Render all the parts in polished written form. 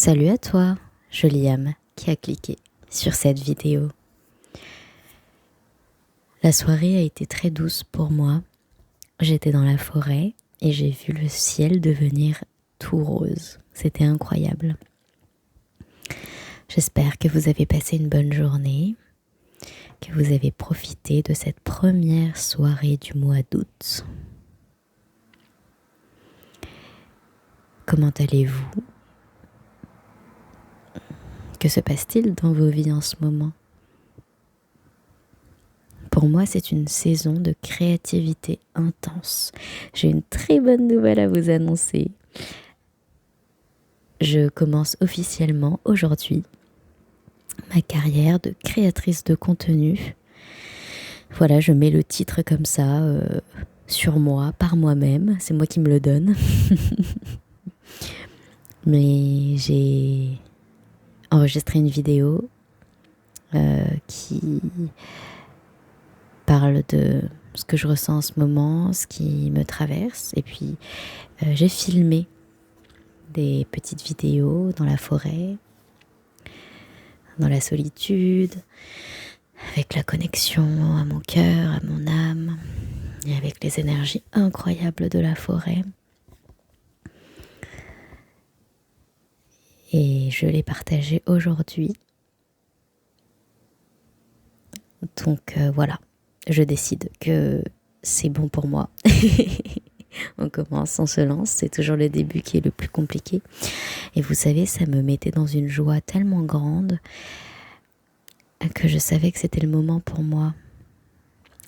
Salut à toi, jolie âme qui a cliqué sur cette vidéo. La soirée a été très douce pour moi. J'étais dans la forêt et j'ai vu le ciel devenir tout rose. C'était incroyable. J'espère que vous avez passé une bonne journée, que vous avez profité de cette première soirée du mois d'août. Comment allez-vous ? Que se passe-t-il dans vos vies en ce moment ? Pour moi, c'est une saison de créativité intense. J'ai une très bonne nouvelle à vous annoncer. Je commence officiellement aujourd'hui ma carrière de créatrice de contenu. Voilà, je mets le titre comme ça sur moi, par moi-même. C'est moi qui me le donne. Mais j'ai enregistré une vidéo qui parle de ce que je ressens en ce moment, ce qui me traverse. Et puis, j'ai filmé des petites vidéos dans la forêt, dans la solitude, avec la connexion à mon cœur, à mon âme, et avec les énergies incroyables de la forêt. Et je l'ai partagé aujourd'hui. Donc voilà, je décide que c'est bon pour moi. On commence, on se lance, c'est toujours le début qui est le plus compliqué. Et vous savez, ça me mettait dans une joie tellement grande que je savais que c'était le moment pour moi,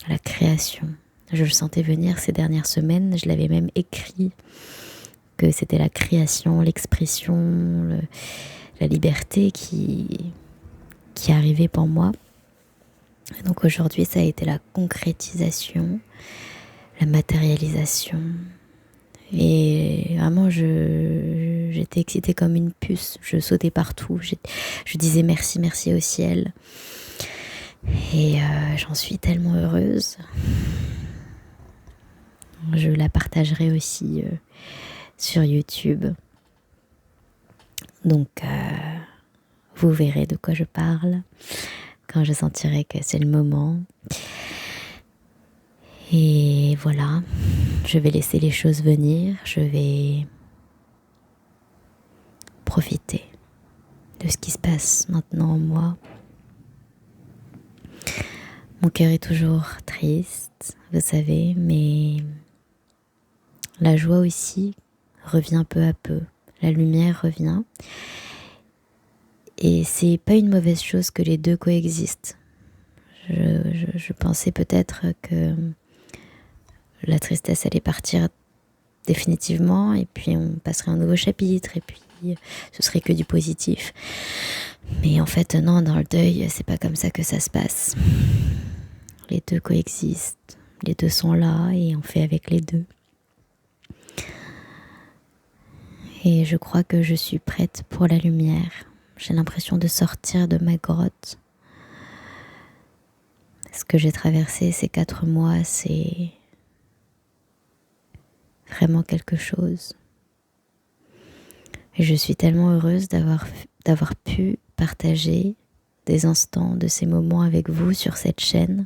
la création. Je le sentais venir ces dernières semaines, je l'avais même écrit, que c'était la création, l'expression, la liberté qui arrivait pour moi. Et donc aujourd'hui, ça a été la concrétisation, la matérialisation. Et vraiment, j'étais excitée comme une puce. Je sautais partout. Je disais merci au ciel. Et j'en suis tellement heureuse. Je la partagerai aussi sur YouTube. Donc, vous verrez de quoi je parle quand je sentirai que c'est le moment. Et voilà, je vais laisser les choses venir, je vais profiter de ce qui se passe maintenant en moi. Mon cœur est toujours triste, vous savez, mais la joie aussi revient peu à peu, la lumière revient. Et c'est pas une mauvaise chose que les deux coexistent. Je pensais peut-être que la tristesse allait partir définitivement et puis on passerait un nouveau chapitre et puis ce serait que du positif. Mais en fait non, dans le deuil, c'est pas comme ça que ça se passe. Les deux coexistent, les deux sont là et on fait avec les deux. Et je crois que je suis prête pour la lumière. J'ai l'impression de sortir de ma grotte. Ce que j'ai traversé ces 4 mois, c'est vraiment quelque chose. Et je suis tellement heureuse d'avoir pu partager des instants de ces moments avec vous sur cette chaîne.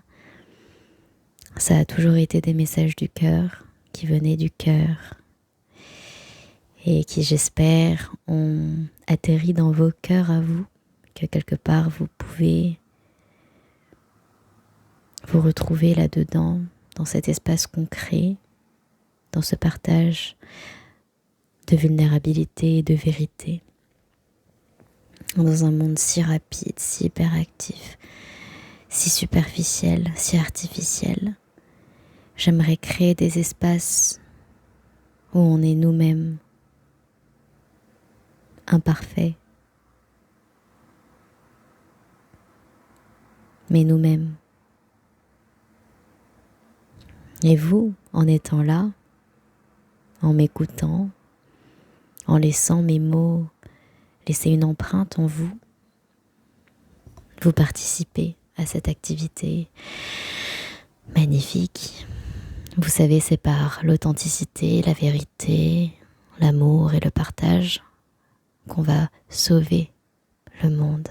Ça a toujours été des messages du cœur, qui venaient du cœur et qui, j'espère, ont atterri dans vos cœurs à vous, que quelque part vous pouvez vous retrouver là-dedans, dans cet espace concret, dans ce partage de vulnérabilité et de vérité. Dans un monde si rapide, si hyperactif, si superficiel, si artificiel, j'aimerais créer des espaces où on est nous-mêmes, imparfaits, mais nous-mêmes. Et vous, en étant là, en m'écoutant, en laissant mes mots laisser une empreinte en vous, vous participez à cette activité magnifique. Vous savez, c'est par l'authenticité, la vérité, l'amour et le partage qu'on va sauver le monde.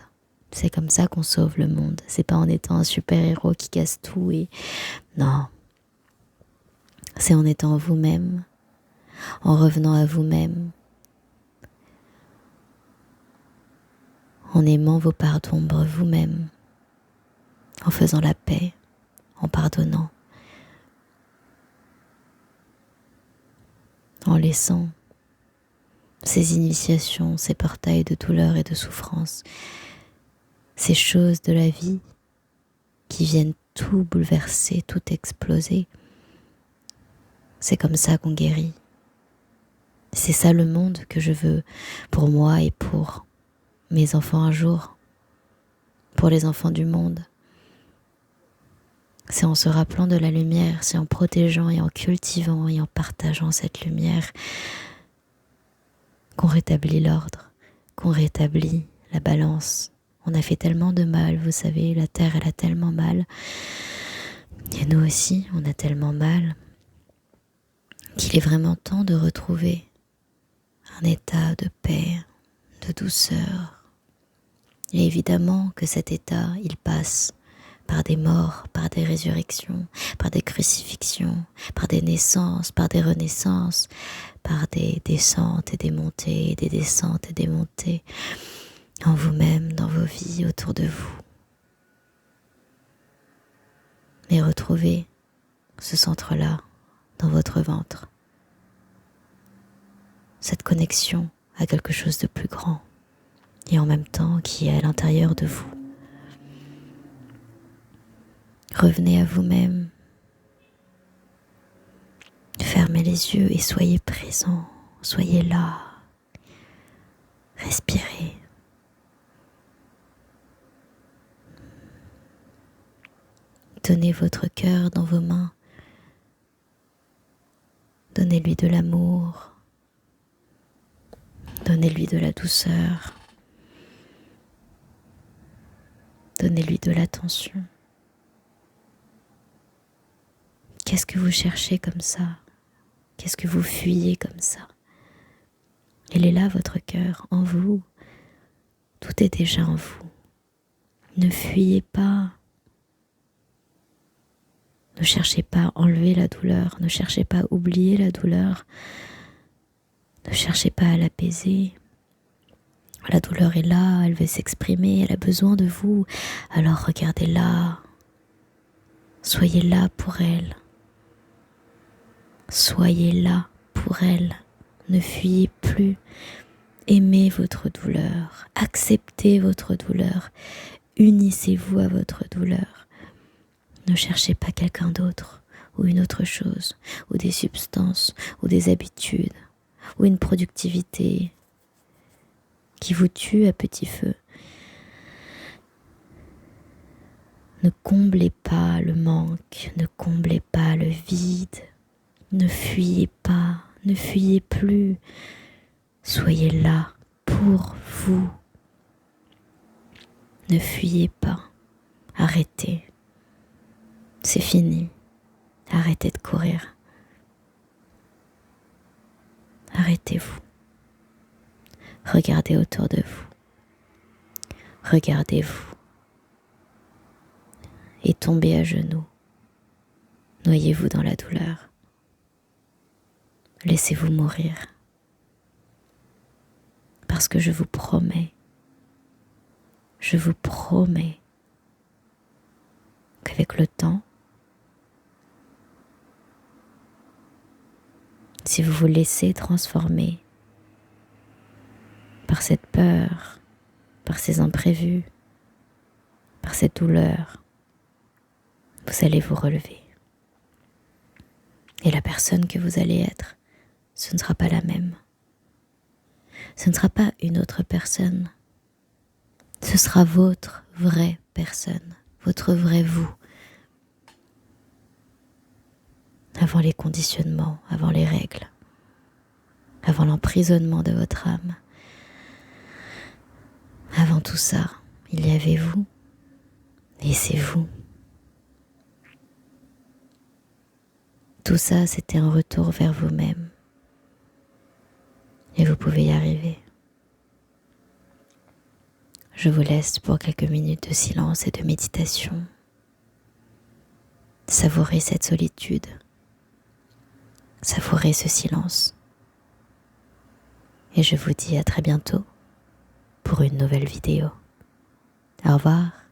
C'est comme ça qu'on sauve le monde. C'est pas en étant un super-héros qui casse tout et... Non. C'est en étant vous-même, en revenant à vous-même, en aimant vos parts d'ombre vous-même, en faisant la paix, en pardonnant, en laissant ces initiations, ces portails de douleur et de souffrance, ces choses de la vie qui viennent tout bouleverser, tout exploser. C'est comme ça qu'on guérit. C'est ça le monde que je veux pour moi et pour mes enfants un jour, pour les enfants du monde. C'est en se rappelant de la lumière, c'est en protégeant et en cultivant et en partageant cette lumière qu'on rétablit l'ordre, qu'on rétablit la balance. On a fait tellement de mal, vous savez, la terre elle a tellement mal. Et nous aussi, on a tellement mal qu'il est vraiment temps de retrouver un état de paix, de douceur. Et évidemment que cet état, il passe par des morts, par des résurrections, par des crucifixions, par des naissances, par des renaissances, par des descentes et des montées, des descentes et des montées, en vous-même, dans vos vies, autour de vous. Mais retrouvez ce centre-là dans votre ventre, cette connexion à quelque chose de plus grand et en même temps qui est à l'intérieur de vous. Revenez à vous-même, fermez les yeux et soyez présent, soyez là, respirez. Tenez votre cœur dans vos mains, donnez-lui de l'amour, donnez-lui de la douceur, donnez-lui de l'attention. Qu'est-ce que vous cherchez comme ça? Qu'est-ce que vous fuyez comme ça? Il est là votre cœur, en vous. Tout est déjà en vous. Ne fuyez pas. Ne cherchez pas à enlever la douleur. Ne cherchez pas à oublier la douleur. Ne cherchez pas à l'apaiser. La douleur est là, elle veut s'exprimer, elle a besoin de vous. Alors regardez-la. Soyez là pour elle. Soyez là pour elle. Ne fuyez plus. Aimez votre douleur. Acceptez votre douleur. Unissez-vous à votre douleur. Ne cherchez pas quelqu'un d'autre, ou une autre chose, ou des substances, ou des habitudes, ou une productivité qui vous tue à petit feu. Ne comblez pas le manque, ne comblez pas le vide, ne fuyez pas, ne fuyez plus. Soyez là pour vous. Ne fuyez pas. Arrêtez. C'est fini. Arrêtez de courir. Arrêtez-vous. Regardez autour de vous. Regardez-vous. Et tombez à genoux. Noyez-vous dans la douleur. Laissez-vous mourir. Parce que je vous promets qu'avec le temps, si vous vous laissez transformer par cette peur, par ces imprévus, par cette douleur, vous allez vous relever. Et la personne que vous allez être, ce ne sera pas la même. Ce ne sera pas une autre personne. Ce sera votre vraie personne, votre vrai vous. Avant les conditionnements, avant les règles, avant l'emprisonnement de votre âme. Avant tout ça, il y avait vous, et c'est vous. Tout ça, c'était un retour vers vous-même. Et vous pouvez y arriver. Je vous laisse pour quelques minutes de silence et de méditation. Savourez cette solitude. Savourez ce silence. Et je vous dis à très bientôt pour une nouvelle vidéo. Au revoir.